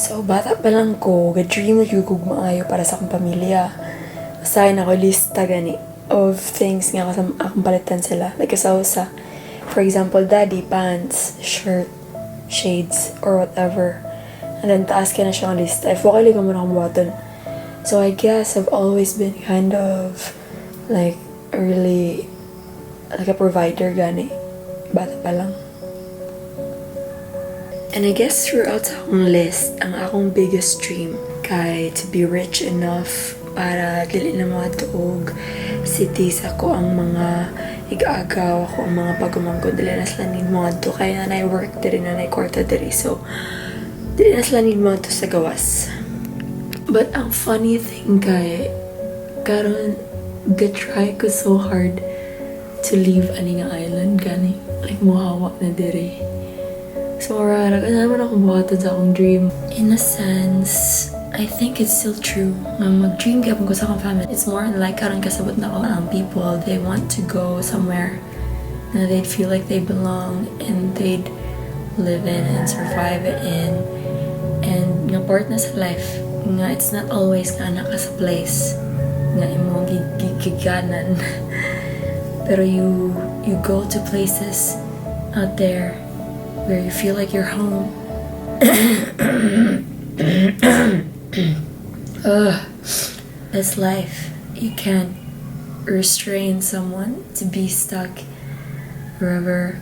So, bata pa lang ko, ga-dream na yugog maayo para sa akong pamilya. Asahin ako lista gani of things nga akong palitan sila. Like sa for example, daddy, pants, shirt, shades, or whatever. And then taas ka na siyang lista. If okay lang mo na akong buhaton. So, I guess I've always been kind of like really like a provider gani. Bata pa lang. And I guess throughout sa akong list, ang akong biggest dream kay to be rich enough para dili na mga tuog cities ako ang mga igagaw ako ang mga pagumangkod dili na sila need mga to kaya na work diri na kwarta diri so dili na sila need mga to sa gawas. But ang funny thing kay karon ga-try ko so hard to leave ani nga island gani like muhawa na diri. So, rara, naman ako buhatan sa akong dream. In a sense, I think it's still true. Mag-dream gapon ko sa akong family. It's more like karon kasabot na ako ang people. They want to go somewhere na they'd feel like they belong and they'd live in and survive in. And nga part na sa life, nga it's not always nga naka sa place nga imong gigiganan. Pero you go to places out there where you feel like you're home. That's life. You can't restrain someone to be stuck wherever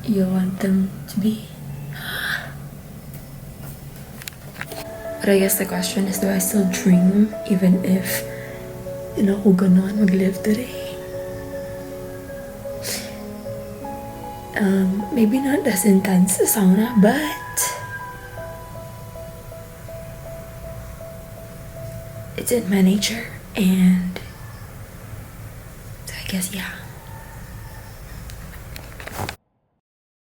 you want them to be. But I guess the question is, do I still dream even if ko ganon mag-live today? Maybe not as intense as sauna, but it's in my nature, and so I guess yeah.